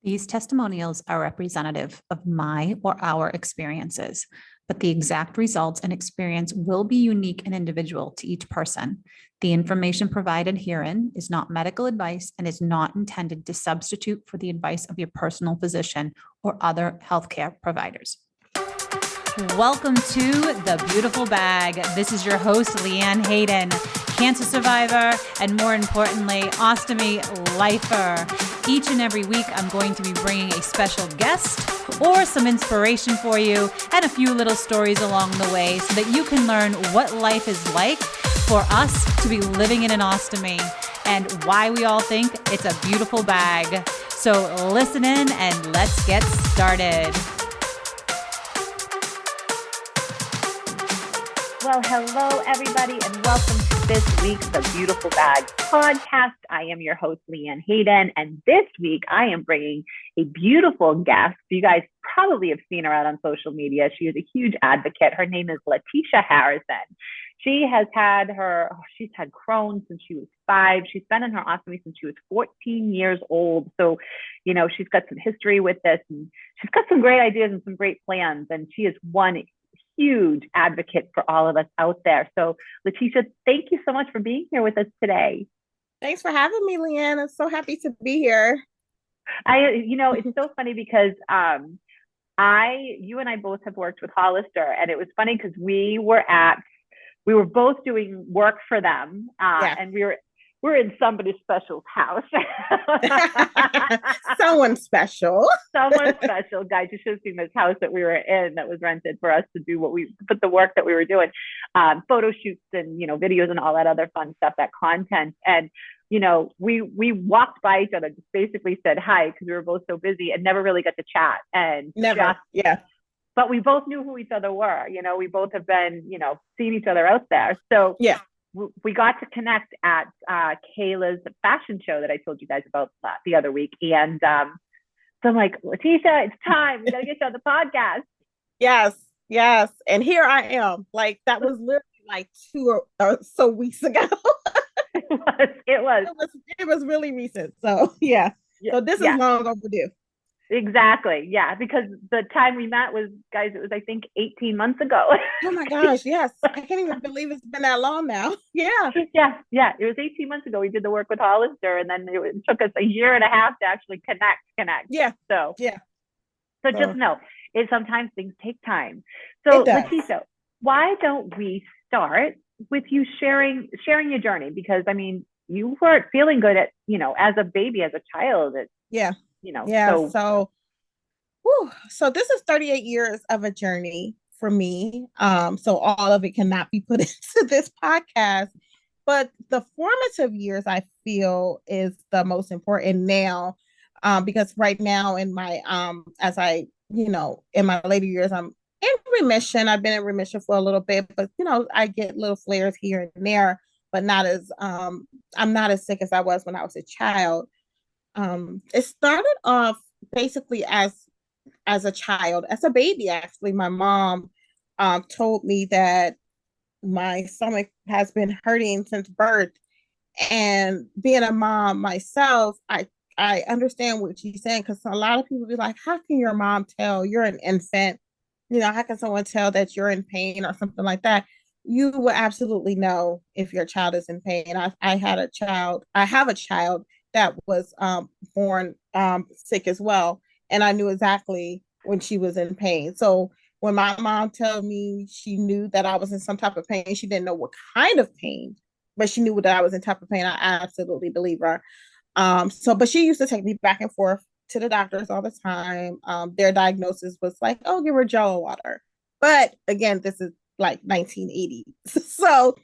These testimonials are representative of my or our experiences, but the exact results and experience will be unique and individual to each person. The information provided herein is not medical advice and is not intended to substitute for the advice of your personal physician or other healthcare providers. Welcome to The Beautiful Bag. This is your host, LeeAnne Hayden, cancer survivor, and more importantly, ostomy lifer. Each and every week, I'm going to be bringing a special guest or some inspiration for you and a few little stories along the way so that you can learn what life is like for us to be living in an ostomy and why we all think it's a beautiful bag. So listen in and let's get started. Well, hello, everybody, and welcome to this week's The Beautiful Bag podcast. I am your host, LeeAnne Hayden, and this week I am bringing a beautiful guest. You guys probably have seen her out on social media. She is a huge advocate. Her name is LaTesha Harrison. She's had Crohn since she was 5. She's been in her ostomy since she was 14 years old. So, she's got some history with this, and she's got some great ideas and some great plans, and she is one huge advocate for all of us out there. So LaTesha, thank you so much for being here with us today. Thanks for having me, LeeAnne. I'm so happy to be here. It's so funny because you and I both have worked with Hollister, and it was funny because we were both doing work for them, and we're in somebody special's house. Someone special. Someone special. Guys, you should have seen this house that we were in that was rented for us to do put the work that we were doing, photo shoots and, videos and all that other fun stuff, that content. And, we walked by each other, just basically said hi because we were both so busy and never really got to chat. And never. But we both knew who each other were. We both have been, seeing each other out there. So yeah. We got to connect at Kayla's fashion show that I told you guys about the other week. And so I'm like, LaTesha, it's time. We got to get you on the podcast. Yes. And here I am. Like, that was literally like 2 or so weeks ago. It was really recent. So, yeah. So this is long overdue. Exactly. Yeah. Because the time we met was, guys, it was, I think, 18 months ago. Oh my gosh. Yes. I can't even believe it's been that long now. Yeah. Yeah. It was 18 months ago. We did the work with Hollister, and then it took us a year and a half to actually connect. Yeah. So just know sometimes things take time. So LaTesha, why don't we start with you sharing your journey? Because you weren't feeling good as a baby, as a child. So this is 38 years of a journey for me. So all of it cannot be put into this podcast, but the formative years I feel is the most important now, because right now in my in my later years, I'm in remission. I've been in remission for a little bit, but I get little flares here and there, but not as I'm not as sick as I was when I was a child. It started off basically as a child, as a baby. Actually, my mom told me that my stomach has been hurting since birth, and being a mom myself, I understand what she's saying, because a lot of people be like, how can your mom tell? You're an infant, how can someone tell that you're in pain or something like that? You will absolutely know if your child is in pain. I have a child that was born sick as well. And I knew exactly when she was in pain. So when my mom told me she knew that I was in some type of pain, she didn't know what kind of pain, but she knew that I was in type of pain. I absolutely believe her. But she used to take me back and forth to the doctors all the time. Their diagnosis was like, oh, give her Jello water. But again, this is like 1980. So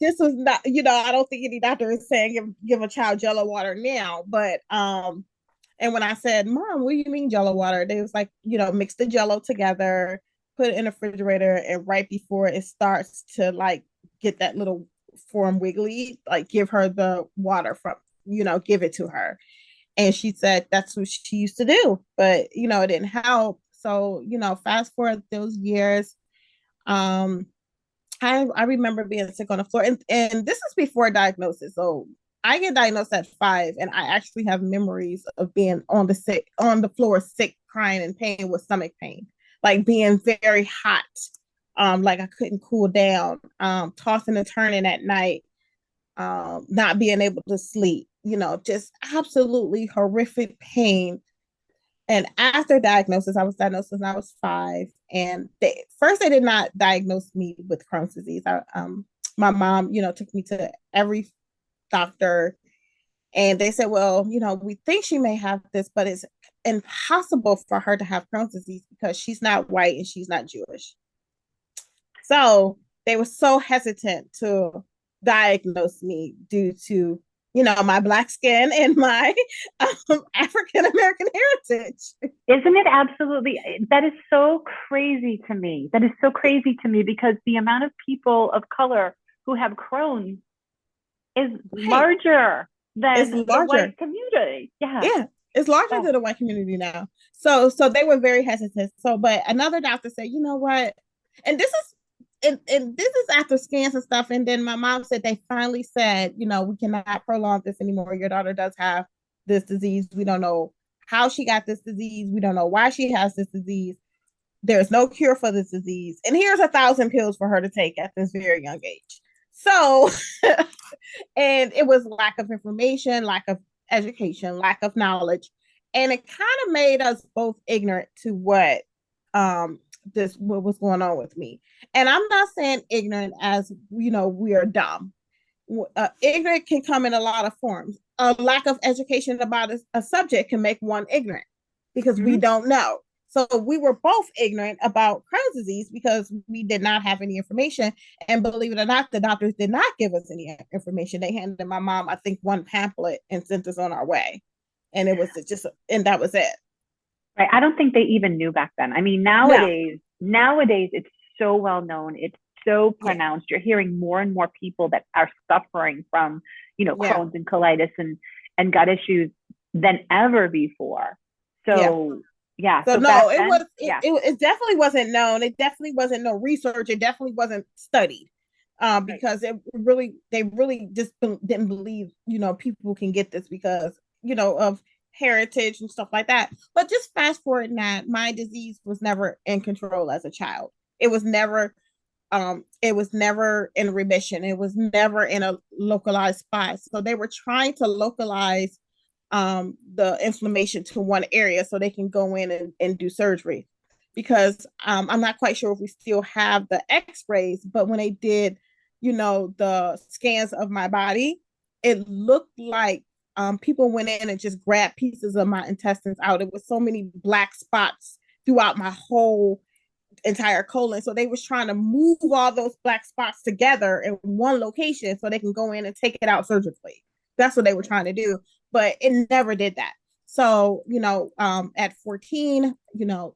this was not, I don't think any doctor is saying give a child Jello water now, but and when I said, Mom, what do you mean Jello water? They was like, mix the Jello together, put it in the refrigerator, and right before it starts to like get that little form wiggly, like give her the water from, give it to her. And she said that's what she used to do, but it didn't help. So, fast forward those years, I remember being sick on the floor, and this is before diagnosis. So I get diagnosed at 5, and I actually have memories of being on the floor, sick, crying in pain with stomach pain, like being very hot, like I couldn't cool down, tossing and turning at night, not being able to sleep, just absolutely horrific pain. And after diagnosis, I was diagnosed when I was 5. And they did not diagnose me with Crohn's disease. My mom, took me to every doctor, and they said, well, we think she may have this, but it's impossible for her to have Crohn's disease because she's not white and she's not Jewish. So they were so hesitant to diagnose me due to, my Black skin and my African American heritage. Isn't it absolutely? That is so crazy to me. That is so crazy to me because the amount of people of color who have Crohn's is larger than the white community. Yeah, it's larger than the white community now. So they were very hesitant. So, but another doctor said, you know what? And this is after scans and stuff. And then my mom said they finally said, we cannot prolong this anymore. Your daughter does have this disease. We don't know how she got this disease. We don't know why she has this disease. There's no cure for this disease. And here's 1,000 pills for her to take at this very young age. So, and it was lack of information, lack of education, lack of knowledge. And it kind of made us both ignorant to what was going on with me. And I'm not saying ignorant as, we are dumb. Ignorant can come in a lot of forms. A lack of education about a subject can make one ignorant because we don't know. So we were both ignorant about Crohn's disease because we did not have any information. And believe it or not, the doctors did not give us any information. They handed my mom, I think, one pamphlet and sent us on our way. And it was and that was it. Right. I don't think they even knew back then. I mean, nowadays it's so well known. It's so pronounced. You're hearing more and more people that are suffering from, Crohn's and colitis and gut issues than ever before. So So no, it definitely wasn't known. It definitely wasn't no research. It definitely wasn't studied. Because they really just didn't believe, people can get this because, of heritage and stuff like that. But just fast forward that my disease was never in control as a child. It was never in remission. It was never in a localized spot. So they were trying to localize the inflammation to one area so they can go in and do surgery. Because I'm not quite sure if we still have the x-rays, but when they did, the scans of my body, it looked like people went in and just grabbed pieces of my intestines out. It was so many black spots throughout my whole entire colon. So they was trying to move all those black spots together in one location so they can go in and take it out surgically. That's what they were trying to do, but it never did that. So, at 14,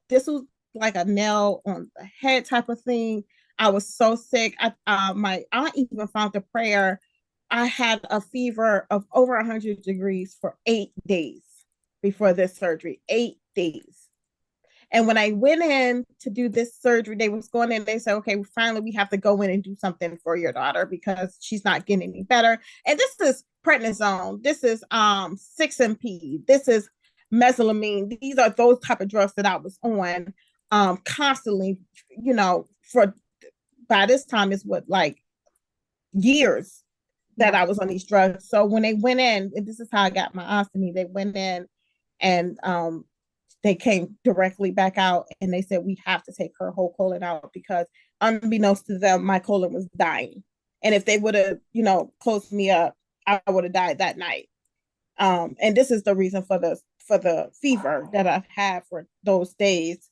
this was like a nail on the head type of thing. I was so sick. My aunt even found a prayer. I had a fever of over 100 degrees for 8 days before this surgery, 8 days. And when I went in to do this surgery, they was going in, they said, okay, finally we have to go in and do something for your daughter because she's not getting any better. And this is prednisone. This is 6-MP. This is mesalamine. These are those type of drugs that I was on constantly, for by this time is like years that I was on these drugs. So when they went in, and this is how I got my ostomy, they went in and they came directly back out and they said, we have to take her whole colon out because unbeknownst to them, my colon was dying. And if they would have, closed me up, I would have died that night. And this is the reason for the fever that I've had for those days.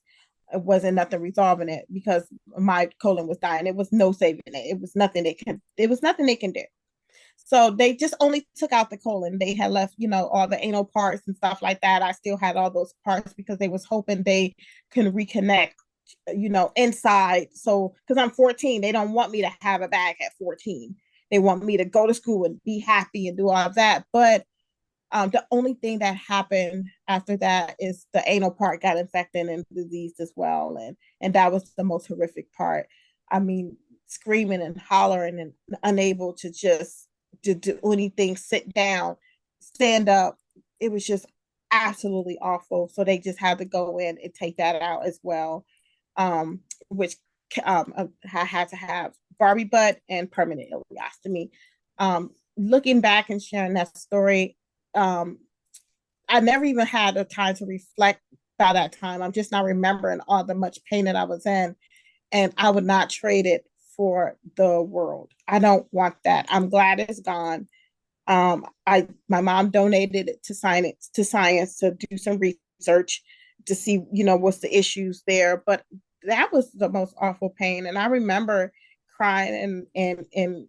It wasn't nothing resolving it because my colon was dying. It was no saving it. It was nothing they can do. So they just only took out the colon. They had left, all the anal parts and stuff like that. I still had all those parts because they was hoping they can reconnect, inside. So, because I'm 14, they don't want me to have a bag at 14. They want me to go to school and be happy and do all of that. But the only thing that happened after that is the anal part got infected and diseased as well. And that was the most horrific part. I mean, screaming and hollering and unable to just to do anything, sit down, stand up. It was just absolutely awful. So they just had to go in and take that out as well, which I had to have Barbie butt and permanent ileostomy. Looking back and sharing that story, I never even had a time to reflect by that time. I'm just not remembering all the much pain that I was in, and I would not trade it for the world. I don't want that. I'm glad it's gone. My mom donated it to science to do some research to see, what's the issues there. But that was the most awful pain. And I remember crying and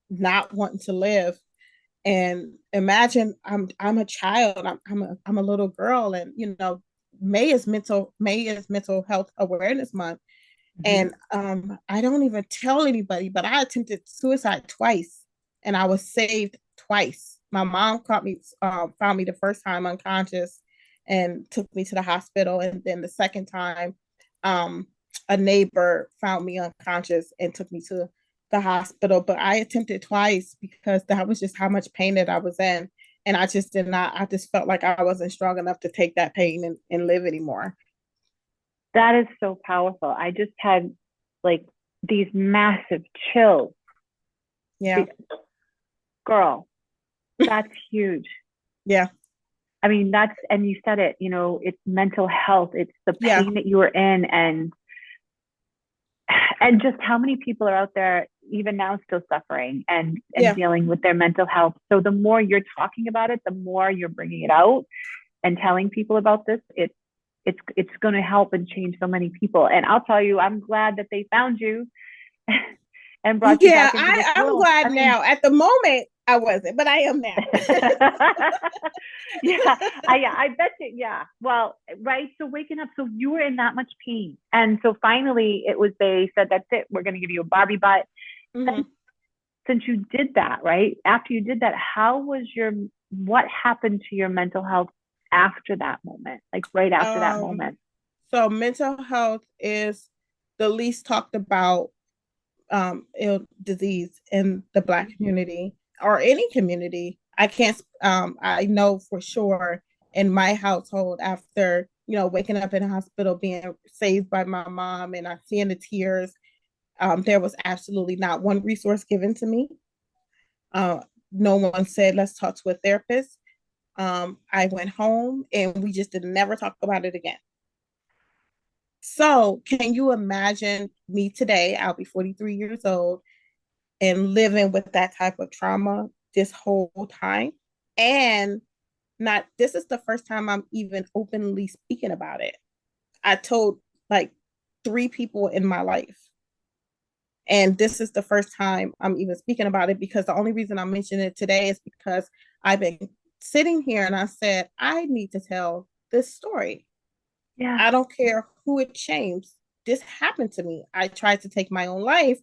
not wanting to live. And imagine I'm a child, I'm a little girl, and May is mental health awareness month. And I don't even tell anybody, but I attempted suicide twice, and I was saved twice. My mom found me the first time unconscious, and took me to the hospital, and then the second time, a neighbor found me unconscious and took me to the hospital. But I attempted twice because that was just how much pain that I was in, and I just did not. I just felt like I wasn't strong enough to take that pain and live anymore. That is so powerful. I just had like these massive chills. Yeah. Girl, that's huge. Yeah. I mean, and you said it, it's mental health. It's the pain that you were in, and just how many people are out there even now still suffering and dealing with their mental health. So the more you're talking about it, the more you're bringing it out and telling people about this, it's going to help and change so many people. And I'll tell you, I'm glad that they found you and brought you back into this I'm world. glad now. At the moment, I wasn't, but I am now. I bet you. Yeah. Well, right. So waking up, so you were in that much pain. And so finally they said, that's it. We're going to give you a Barbie butt. Mm-hmm. Since you did that, right? After you did that, what happened to your mental health after that moment? Like right after that moment? So mental health is the least talked about disease in the Black community or any community. I know for sure in my household, after waking up in a hospital, being saved by my mom, and I seeing the tears, there was absolutely not one resource given to me. No one said, let's talk to a therapist. I went home and we just never talk about it again. So can you imagine me today? I'll be 43 years old and living with that type of trauma this whole time. And this is the first time I'm even openly speaking about it. I told like 3 people in my life. And this is the first time I'm even speaking about it, because the only reason I'm mentioning it today is because I've been sitting here and I said, I need to tell this story. Yeah. I don't care who it shames. This happened to me. I tried to take my own life.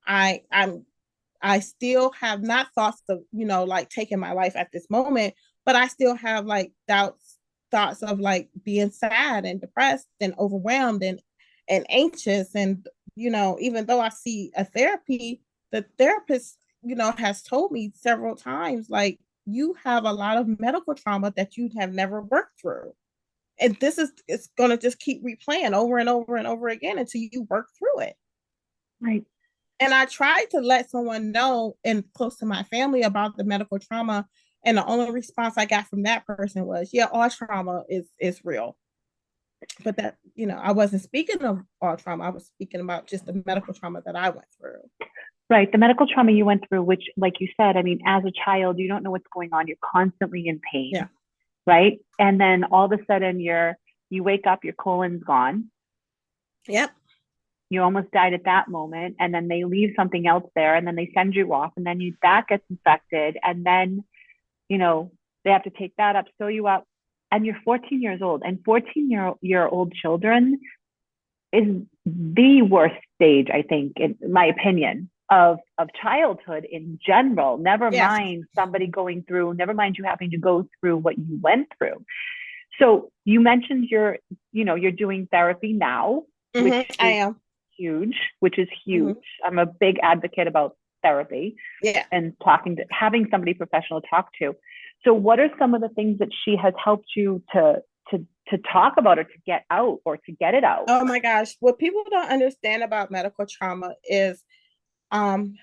I still have not thoughts of, like taking my life at this moment, but I still have like thoughts of like being sad and depressed and overwhelmed and anxious. And, even though I see a therapy, the therapist, has told me several times, like, you have a lot of medical trauma that you have never worked through. And it's going to just keep replaying over and over and over again until you work through it. Right. And I tried to let someone know and close to my family about the medical trauma. And the only response I got from that person was, yeah, all trauma is real. But that, I wasn't speaking of all trauma. I was speaking about just the medical trauma that I went through. Right. The medical trauma you went through, which, like you said, I mean, as a child, you don't know what's going on. You're constantly in pain. Yeah. Right. And then all of a sudden you wake up, your colon's gone. Yep. You almost died at that moment. And then they leave something else there, and then they send you off, and then that gets infected. And then, they have to take that up, sew you up, and you're 14 years old, and 14-year-old children is the worst stage, I think, in my opinion, of childhood in general. Never mind somebody going through, never mind you having to go through what you went through. So you mentioned you're doing therapy now, which I am huge, which is huge. I'm a big advocate about therapy Yeah. and having somebody professional to talk to. So what are some of the things that she has helped you to talk about, or to get out, or to get it out? Oh my gosh. What people don't understand about medical trauma is I'm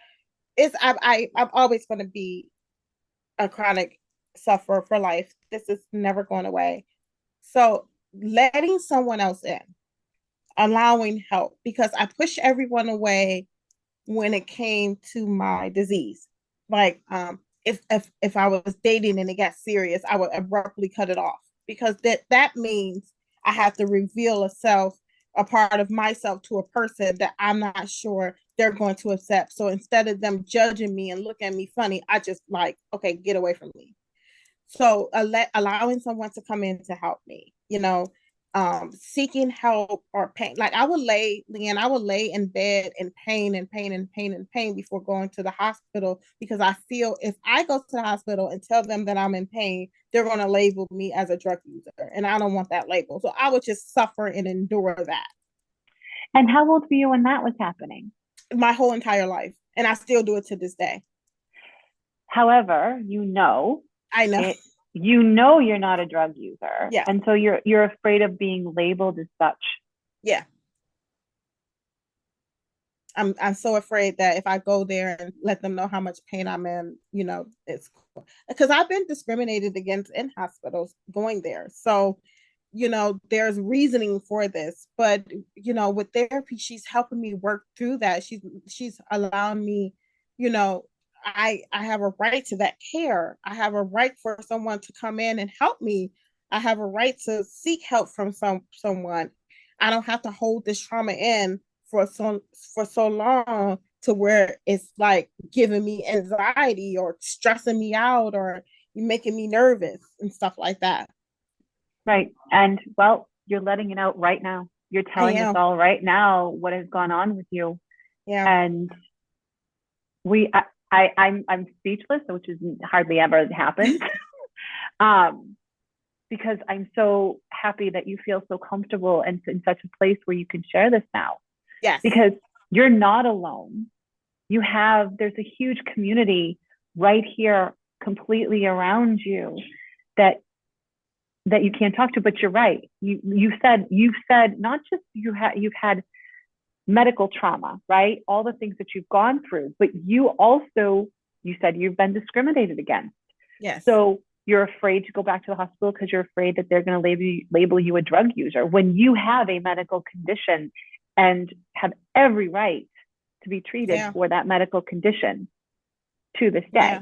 always going to be a chronic sufferer for life. This is never going away. So letting someone else in, allowing help, because I pushed everyone away when it came to my disease. Like if I was dating and it got serious, I would abruptly cut it off, because that means I have to reveal a part of myself to a person that I'm not sure they're going to accept. So instead of them judging me and looking at me funny, I just like, okay, get away from me. So allowing someone to come in to help me, seeking help or pain. Like I would lay in bed in pain and pain and pain and pain before going to the hospital, because I feel if I go to the hospital and tell them that I'm in pain, they're going to label me as a drug user, and I don't want that label. So I would just suffer and endure that. And how old were you when that was happening? My whole entire life, and I still do it to this day. However, I know. You're not a drug user. Yeah. And so you're afraid of being labeled as such. Yeah. I'm so afraid that if I go there and let them know how much pain I'm in, it's because I've been discriminated against in hospitals going there. So, there's reasoning for this, but with therapy, she's helping me work through that. She's allowing me, I have a right to that care. I have a right for someone to come in and help me. I have a right to seek help from someone. I don't have to hold this trauma in for so long to where it's like giving me anxiety or stressing me out or making me nervous and stuff like that. Right. And well, you're letting it out right now. You're telling us all right now what has gone on with you. Yeah. And I'm speechless, which is hardly ever happens. Because I'm so happy that you feel so comfortable and in such a place where you can share this now. Yes. Because you're not alone. There's a huge community right here completely around you that you can't talk to. But you're right. You've said not just you've had medical trauma, right? All the things that you've gone through, but you said you've been discriminated against. Yes. So you're afraid to go back to the hospital because you're afraid that they're going to label you a drug user when you have a medical condition and have every right to be treated for that medical condition to this day. Yeah.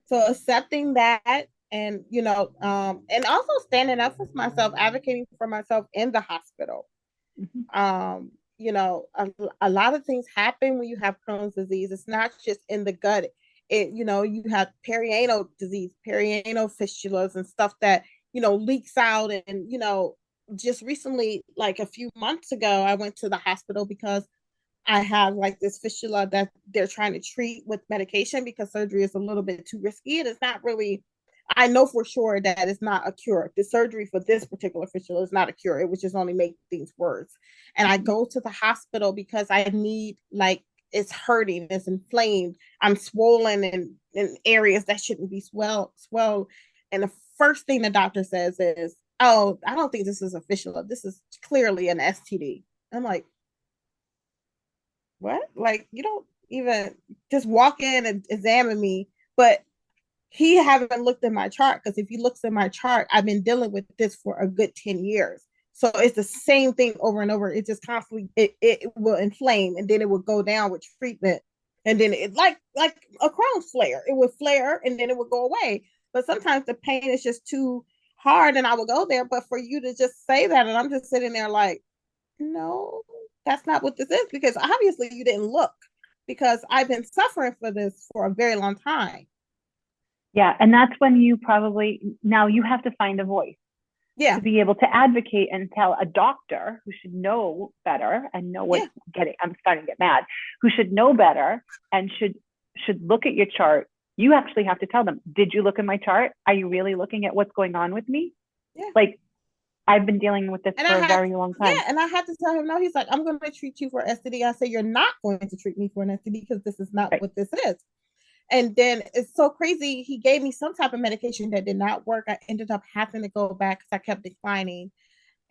So accepting that, and and also standing up for myself, advocating for myself in the hospital. Mm-hmm. A lot of things happen when you have Crohn's disease. It's not just in the gut. You have perianal disease, perianal fistulas and stuff that, leaks out. And, just recently, like a few months ago, I went to the hospital because I have like this fistula that they're trying to treat with medication because surgery is a little bit too risky. And it's not really, I know for sure that it's not a cure. The surgery for this particular fistula is not a cure. It would just only make things worse. And I go to the hospital because I need, like, it's hurting, it's inflamed, I'm swollen in areas that shouldn't be swelled. And the first thing the doctor says is, "Oh, I don't think this is a fistula. This is clearly an STD." I'm like, what? Like, you don't even just walk in and examine me. But he haven't looked at my chart, because if he looks at my chart, I've been dealing with this for a good 10 years. So it's the same thing over and over. It just constantly, it will inflame, and then it will go down with treatment. And then it like a Crohn's flare, it would flare and then it would go away. But sometimes the pain is just too hard and I will go there. But for you to just say that, and I'm just sitting there like, no, that's not what this is, because obviously you didn't look, because I've been suffering for this for a very long time. Yeah. And that's when now you have to find a voice. Yeah. To be able to advocate and tell a doctor who should know better and know what's I'm starting to get mad, who should know better and should look at your chart. You actually have to tell them, did you look at my chart? Are you really looking at what's going on with me? Yeah. Like, I've been dealing with this And for I a had, very long time. yeah, and I had to tell him no. He's like, I'm going to treat you for STD. I say, you're not going to treat me for an STD because this is not Right. what this is. And then it's so crazy. He gave me some type of medication that did not work. I ended up having to go back because I kept declining.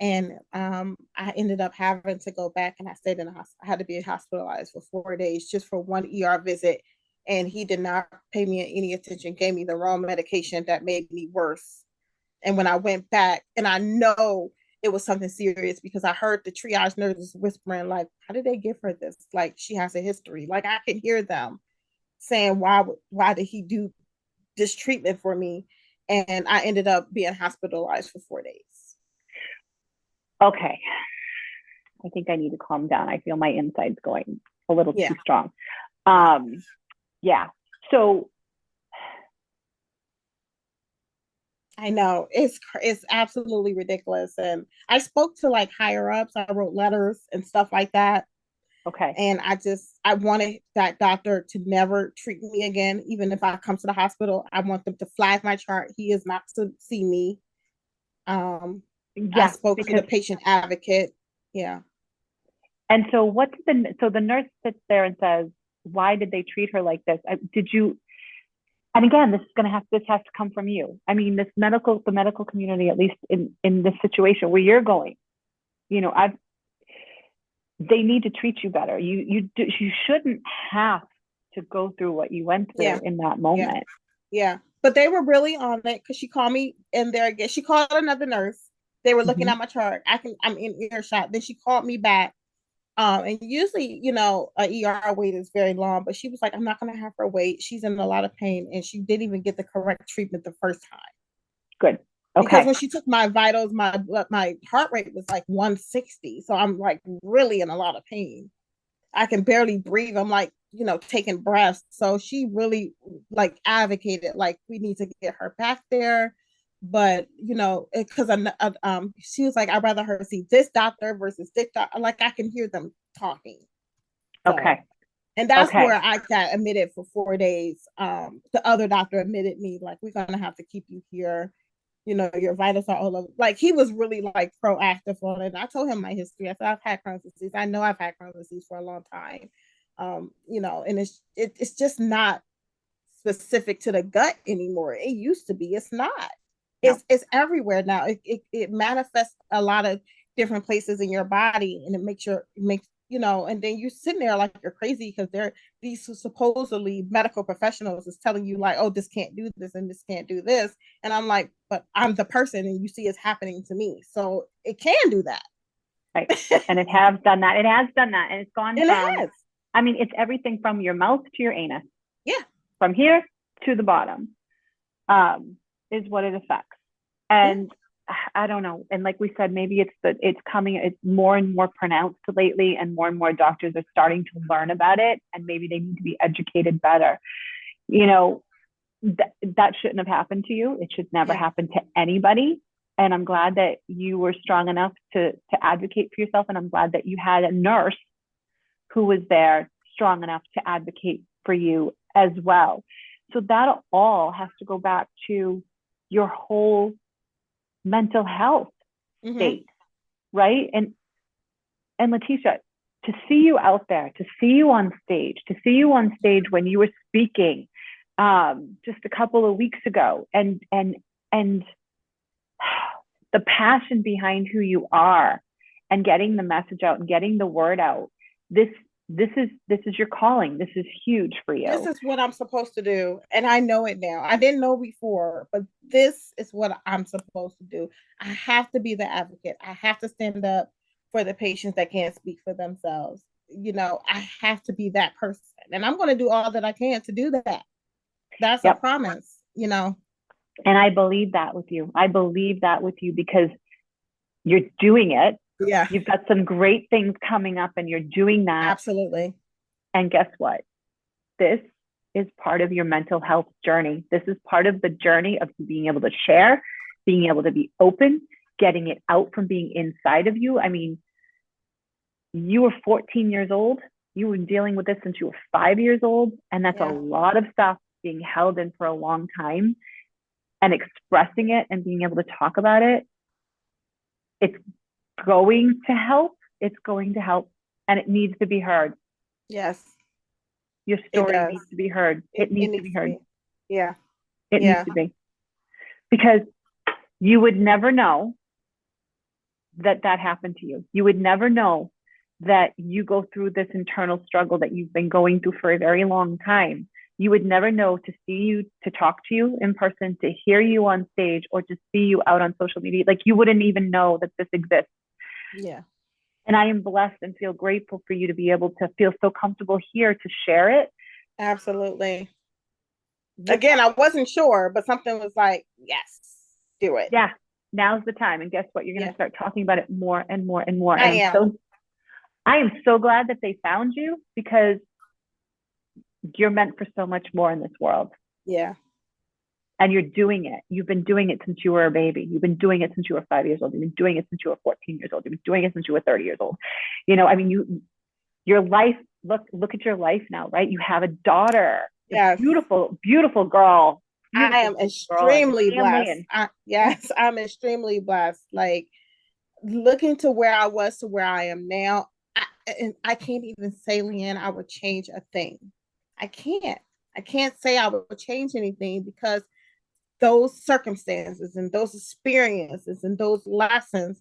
And I ended up having to go back, and I stayed in the hospital. I had to be hospitalized for 4 days just for one ER visit. And he did not pay me any attention, gave me the wrong medication that made me worse. And when I went back, and I know it was something serious because I heard the triage nurses whispering, like, how did they give her this? Like, she has a history. Like, I could hear them saying, why did he do this treatment for me? And I ended up being hospitalized for 4 days. Okay. I think I need to calm down. I feel my insides going a little too strong. Yeah. So I know it's absolutely ridiculous. And I spoke to like higher ups. I wrote letters and stuff like that. okay. And I wanted that doctor to never treat me again. Even if I come to the hospital, I want them to flag my chart. He is not to see me. I spoke to the patient advocate. Yeah. And so so the nurse sits there and says, why did they treat her like this? Did you, and again, this has to come from you. I mean, the medical community, at least in this situation where you're going, you know, they need to treat you better. You shouldn't have to go through what you went through in that moment. Yeah. But they were really on it because she called me in there again. She called another nurse. They were looking at my chart. I'm in earshot. Then she called me back. And usually, you know, a ER wait is very long, but she was like, I'm not going to have her wait. She's in a lot of pain, and she didn't even get the correct treatment the first time. Good. Okay. Because when she took my vitals, my heart rate was like 160. So I'm like really in a lot of pain. I can barely breathe. I'm like, you know, taking breaths. So she really like advocated, like, we need to get her back there. But, you know, because she was like, I'd rather her see this doctor versus this doctor. Like, I can hear them talking. So, okay. And that's where I got admitted for 4 days. The other doctor admitted me, like, we're going to have to keep you here. You know, your vitals are all over. Like, he was really like proactive on it. I told him my history. I said, I've had Crohn's disease. I know I've had Crohn's disease for a long time. You know, and it's just not specific to the gut anymore. It used to be. It's not. It's everywhere now. It manifests a lot of different places in your body, and it makes you know, and then you sitting there like you're crazy because these supposedly medical professionals is telling you like, oh, this can't do this and this can't do this. And I'm like, but I'm the person, and you see it's happening to me. So it can do that. Right. And it has done that. It has done that. And it's gone and from, I mean, it's everything from your mouth to your anus. Yeah. From here to the bottom is what it affects. And I don't know. And like we said, maybe it's more and more pronounced lately, and more doctors are starting to learn about it, and maybe they need to be educated better. You know, that shouldn't have happened to you. It should never happen to anybody. And I'm glad that you were strong enough to advocate for yourself. And I'm glad that you had a nurse who was there strong enough to advocate for you as well. So that all has to go back to your whole mental health state, right? And LaTesha, to see you out there, to see you on stage when you were speaking just a couple of weeks ago, and the passion behind who you are, and getting the message out and getting the word out. This is your calling. This is huge for you. This is what I'm supposed to do. And I know it now. I didn't know before, but this is what I'm supposed to do. I have to be the advocate. I have to stand up for the patients that can't speak for themselves. You know, I have to be that person. And I'm going to do all that I can to do that. That's a promise, you know. And I believe that with you. I believe that with you because you're doing it. Yeah. You've got some great things coming up, and you're doing that. Absolutely. And guess what? This is part of your mental health journey. This is part of the journey of being able to share, being able to be open, getting it out from being inside of you. I mean, you were 14 years old. You were dealing with this since you were 5 years old. And that's a lot of stuff being held in for a long time, and expressing it and being able to talk about it. it's going to help. It's going to help, and it needs to be heard. Yes. Your story needs to be heard. It needs to be heard. Yeah. It needs to be. Because you would never know that happened to you. You would never know that you go through this internal struggle that you've been going through for a very long time. You would never know, to see you, to talk to you in person, to hear you on stage, or to see you out on social media. Like, you wouldn't even know that this exists. Yeah. And I am blessed and feel grateful for you to be able to feel so comfortable here to share it. Absolutely. Again, I wasn't sure, but something was like, yes, do it. Yeah. Now's the time. And guess what? You're going to start talking about it more and more and more. I am so glad that they found you, because you're meant for so much more in this world. Yeah. And you're doing it. You've been doing it since you were a baby. You've been doing it since you were 5 years old. You've been doing it since you were 14 years old. You've been doing it since you were 30 years old. You know, I mean, your life, look at your life now, right? You have a daughter, a beautiful, beautiful girl. I am extremely blessed. I'm extremely blessed. Like, looking to where I was to where I am now, I can't even say, LeeAnne, I would change a thing. I can't say I would change anything, because those circumstances and those experiences and those lessons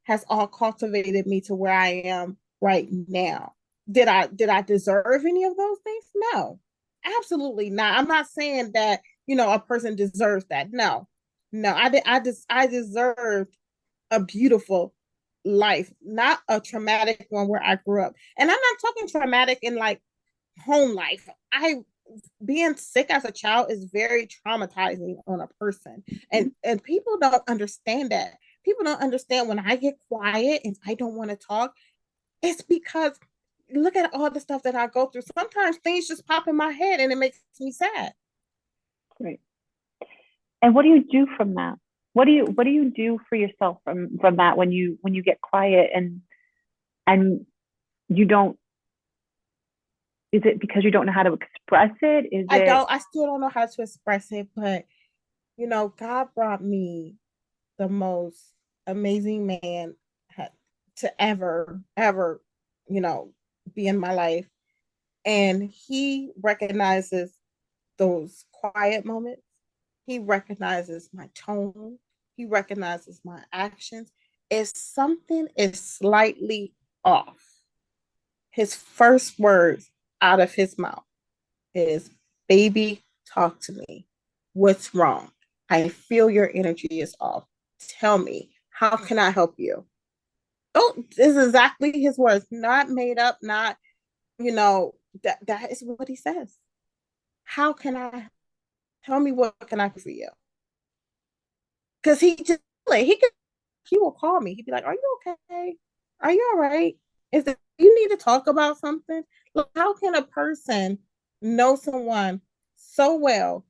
has all cultivated me to where I am right now. Did I deserve any of those things? No, absolutely not. I'm not saying that, you know, a person deserves that. No, I deserved a beautiful life, not a traumatic one where I grew up. And I'm not talking traumatic in like home life. Being sick as a child is very traumatizing on a person, and people don't understand that. People don't understand when I get quiet and I don't want to talk, it's because look at all the stuff that I go through. Sometimes things just pop in my head and it makes me sad. Right. And what do you do from that? What do you do for yourself from that when you get quiet and you don't? Is it because you don't know how to express it? I still don't know how to express it, but you know, God brought me the most amazing man to ever, you know, be in my life. And he recognizes those quiet moments. He recognizes my tone. He recognizes my actions. If something is slightly off, his first words out of his mouth is, baby, talk to me. What's wrong? I feel your energy is off. Tell me, how can I help you? Oh, this is exactly his words, not made up, not, you know, that is what he says. How can I, tell me, what can I do for you? Because he will call me. He'd be like, are you okay? Are you all right? Is it, you need to talk about something? Look, how can a person know someone so well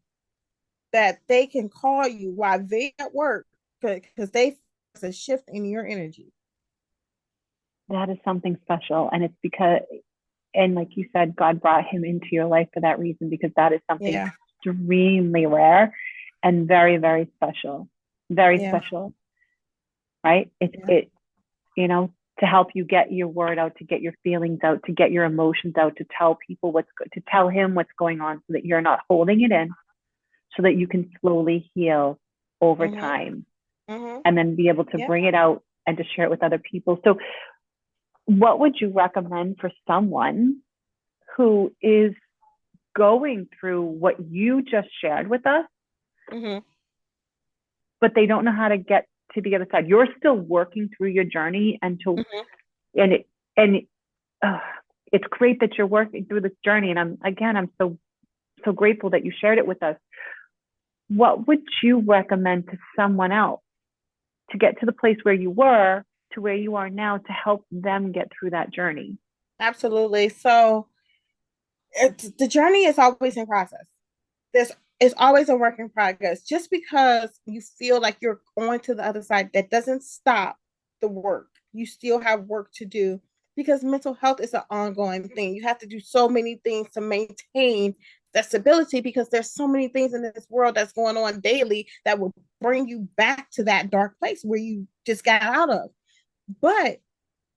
that they can call you while they at work because they feel a shift in your energy? That is something special. And it's because, and like you said, God brought him into your life for that reason, because that is something extremely rare and very, very special. Very special. Right? It, you know, to help you get your word out, to get your feelings out, to get your emotions out, to tell people to tell him what's going on, so that you're not holding it in, so that you can slowly heal over time, and then be able to bring it out and to share it with other people. So what would you recommend for someone who is going through what you just shared with us, but they don't know how to get to the other side? You're still working through your journey, and it's great that you're working through this journey. And I'm so grateful that you shared it with us. What would you recommend to someone else to get to the place where you were to where you are now, to help them get through that journey? Absolutely. So the journey is always in process. It's always a work in progress. Just because you feel like you're going to the other side, that doesn't stop the work. You still have work to do, because mental health is an ongoing thing. You have to do so many things to maintain that stability, because there's so many things in this world that's going on daily that will bring you back to that dark place where you just got out of. But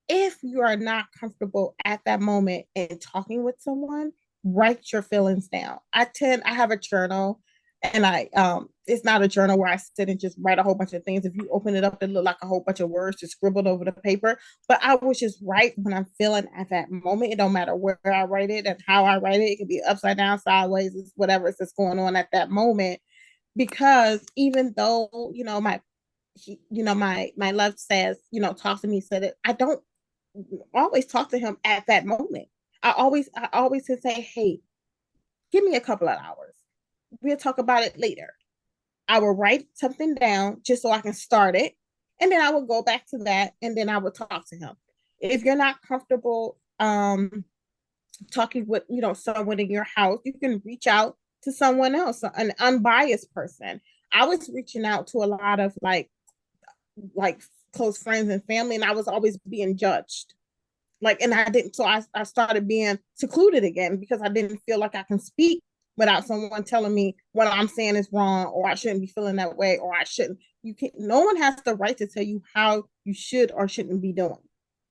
if you are not comfortable at that moment in talking with someone, write your feelings down. I have a journal, and it's not a journal where I sit and just write a whole bunch of things. If you open it up, it look like a whole bunch of words just scribbled over the paper. But I would just write when I'm feeling at that moment. It don't matter where I write it and how I write it. It could be upside down, sideways, it's whatever is going on at that moment. Because even though, my love says, talk to me, said it, I don't always talk to him at that moment. I always say, hey, give me a couple of hours. We'll talk about it later. I will write something down just so I can start it. And then I will go back to that, and then I will talk to him. If you're not comfortable talking with, someone in your house, you can reach out to someone else, an unbiased person. I was reaching out to a lot of like close friends and family, and I was always being judged. And I didn't, so I started being secluded again because I didn't feel like I can speak without someone telling me what I'm saying is wrong, or I shouldn't be feeling that way, or I shouldn't. No one has the right to tell you how you should or shouldn't be doing.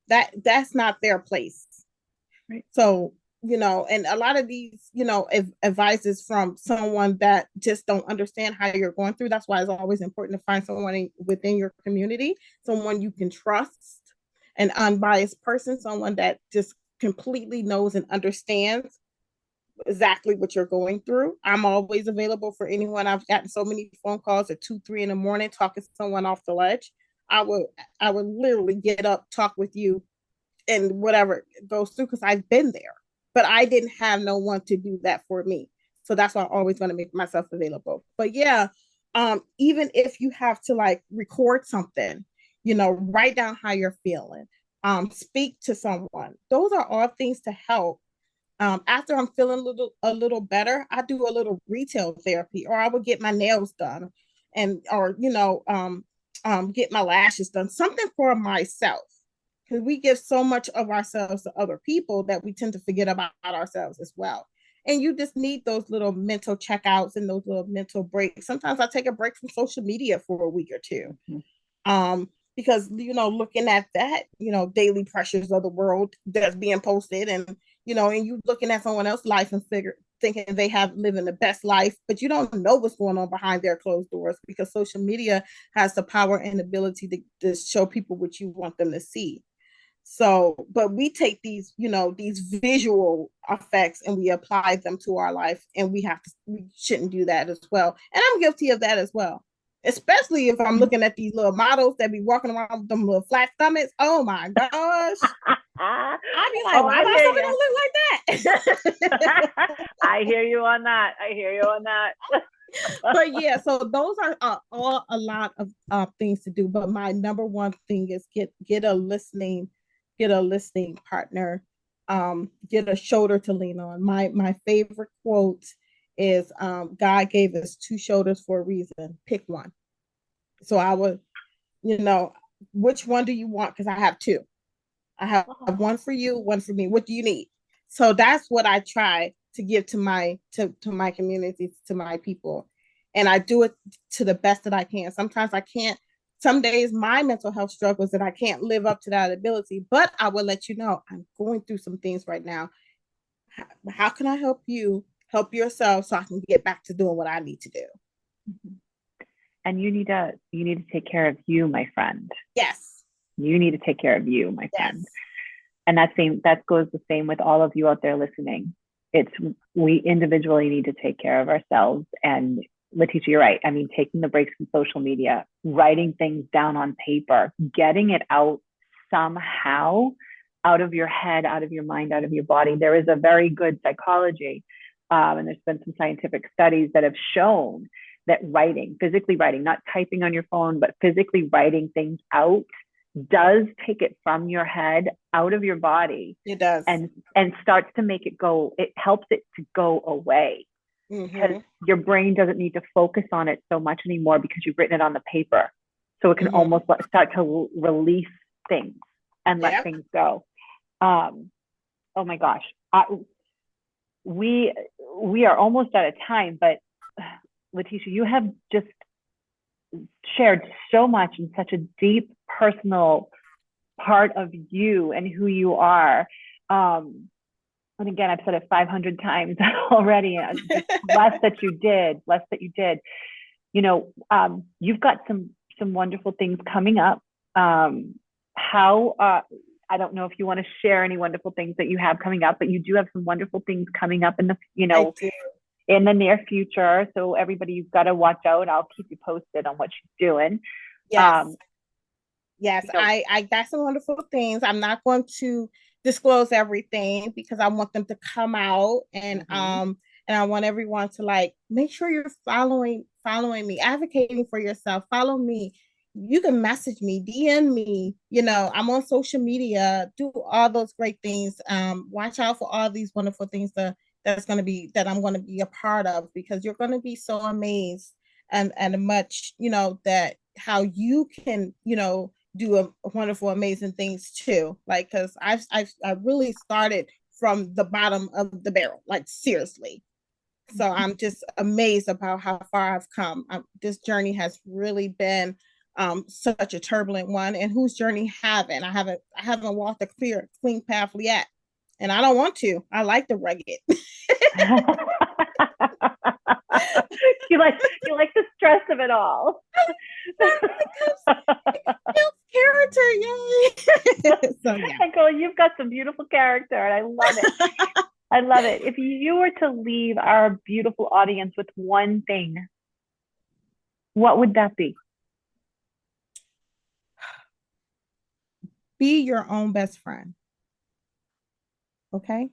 That's not their place. Right. So, and a lot of these, advice is from someone that just don't understand how you're going through. That's why it's always important to find someone within your community, someone you can trust, an unbiased person, someone that just completely knows and understands exactly what you're going through. I'm always available for anyone. I've gotten so many phone calls at 2, 3 in the morning talking to someone off the ledge. I would literally get up, talk with you, and whatever goes through, because I've been there. But I didn't have no one to do that for me. So that's why I'm always going to make myself available. But yeah, even if you have to record something, write down how you're feeling, speak to someone. Those are all things to help. After I'm feeling a little better, I do a little retail therapy, or I would get my nails done, or get my lashes done, something for myself. Because we give so much of ourselves to other people that we tend to forget about ourselves as well. And you just need those little mental checkouts and those little mental breaks. Sometimes I take a break from social media for a week or two. Mm-hmm. Because, looking at that, daily pressures of the world that's being posted, and, and you looking at someone else's life and thinking they have living the best life, but you don't know what's going on behind their closed doors, because social media has the power and ability to show people what you want them to see. So, but we take these visual effects and we apply them to our life, and we shouldn't do that as well. And I'm guilty of that as well, especially if I'm looking at these little models that be walking around with them little flat stomachs. Oh my gosh. I'd be like, why my stomach don't look like that? I hear you on that. But yeah, so those are all a lot of things to do. But my number one thing is get a listening partner, get a shoulder to lean on. My favorite quote is, God gave us 2 shoulders for a reason. Pick one. So I would, which one do you want? Because I have 2. I have one for you, one for me. What do you need? So that's what I try to give to my community, to my people. And I do it to the best that I can. Sometimes I can't. Some days my mental health struggles that I can't live up to that ability, but I will let you know I'm going through some things right now. How can I help you help yourself so I can get back to doing what I need to do? Mm-hmm. And you need to take care of you, my friend. Yes. You need to take care of you, my friend. Yes. And that goes the same with all of you out there listening. We individually need to take care of ourselves. And LaTesha, you're right. I mean, taking the breaks from social media, writing things down on paper, getting it out somehow, out of your head, out of your mind, out of your body. There is a very good psychology, and there's been some scientific studies that have shown that physically writing, not typing on your phone, but physically writing things out, does take it from your head out of your body. It does. And starts to make it go, it helps it to go away. Because your brain doesn't need to focus on it so much anymore because you've written it on the paper. So it can almost start to release things and let things go. Oh my gosh. We we are almost out of time, but LaTesha, you have just shared so much in such a deep personal part of you and who you are. And again, I've said it 500 times already. Blessed that you did. You know, you've got some wonderful things coming up. I don't know if you want to share any wonderful things that you have coming up, but you do have some wonderful things coming up in the, in the near future. So everybody, you've got to watch out. I'll keep you posted on what she's doing. Yes. I got some wonderful things. I'm not going to disclose everything because I want them to come out, and and I want everyone to like make sure you're following me, advocating for yourself. Follow me. You can message me, DM me. I'm on social media. Do all those great things. Watch out for all these wonderful things that I'm going to be a part of, because you're going to be so amazed and much that how you can do a wonderful, amazing things too. Like, because I really started from the bottom of the barrel, like seriously. So I'm just amazed about how far I've come. This journey has really been such a turbulent one, and whose journey haven't? I haven't walked a clean path yet, and I don't want to. I like the rugged. you like the stress of it all. Character, yay! So, yeah. And girl, you've got some beautiful character, and I love it. I love it. If you were to leave our beautiful audience with one thing, what would that be? Be your own best friend. Okay?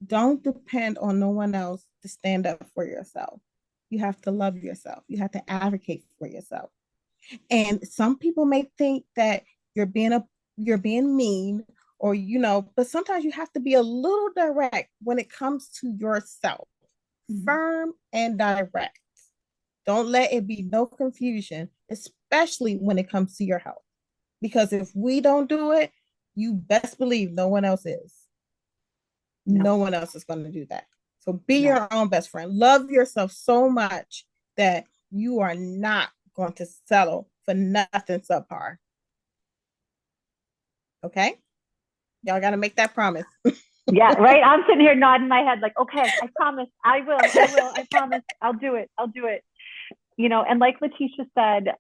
Don't depend on no one else to stand up for yourself. You have to love yourself. You have to advocate for yourself. And some people may think that you're being mean, or but sometimes you have to be a little direct when it comes to yourself. Firm and direct. Don't let it be no confusion, especially when it comes to your health. Because if we don't do it, you best believe no one else is. No one else is going to do that. So be your own best friend. Love yourself so much that you are not going to settle for nothing subpar. Okay? Y'all got to make that promise. Yeah, right. I'm sitting here nodding my head like, okay, I promise. I will. I promise. I'll do it. And like LaTesha said,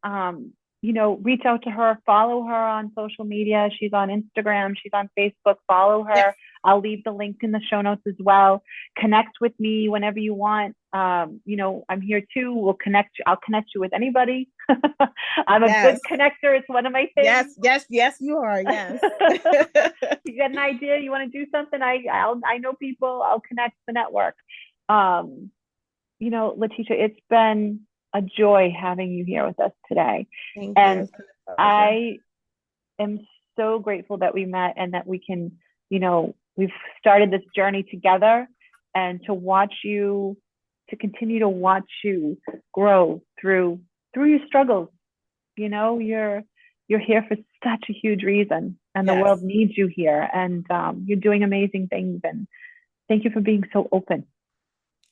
reach out to her, follow her on social media. She's on Instagram. She's on Facebook. Follow her. Yes. I'll leave the link in the show notes as well. Connect with me whenever you want. I'm here too. I'll connect you with anybody. I'm a good connector. It's one of my things. Yes, you are. Yes. You got an idea? You want to do something? I know people. I'll connect the network. LaTesha, it's been a joy having you here with us today. Thank you. I am so grateful that we met and that we can, we've started this journey together, and to continue to watch you grow through your struggles. You're here for such a huge reason, and the world needs you here, and you're doing amazing things, and thank you for being so open.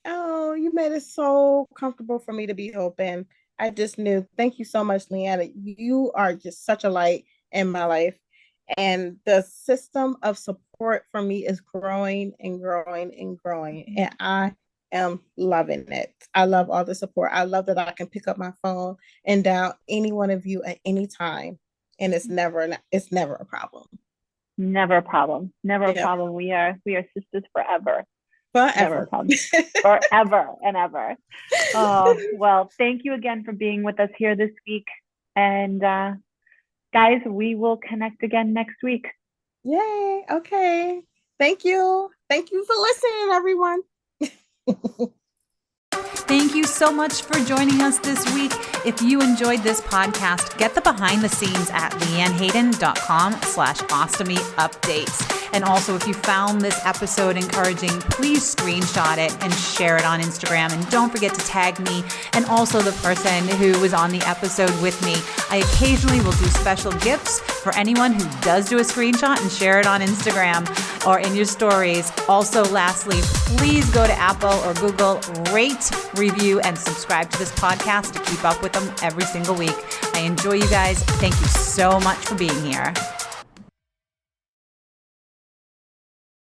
Oh, you made it so comfortable for me to be open. I just knew. Thank you so much, LeeAnne. You are just such a light in my life. And the system of support for me is growing and growing and growing. And I am loving it. I love all the support. I love that I can pick up my phone and dial any one of you at any time. And it's never a problem. Never a problem. Never a problem. We are sisters forever. Forever. Forever and ever. Oh, well, thank you again for being with us here this week. And guys, we will connect again next week. Yay. Okay. Thank you. Thank you for listening, everyone. Thank you so much for joining us this week. If you enjoyed this podcast, get the behind the scenes at LeeAnneHayden.com/ostomy updates. And also, if you found this episode encouraging, please screenshot it and share it on Instagram. And don't forget to tag me and also the person who was on the episode with me. I occasionally will do special gifts for anyone who does do a screenshot and share it on Instagram. or in your stories. Also, lastly, please go to Apple or Google, rate, review, and subscribe to this podcast to keep up with them every single week. I enjoy you guys. Thank you so much for being here.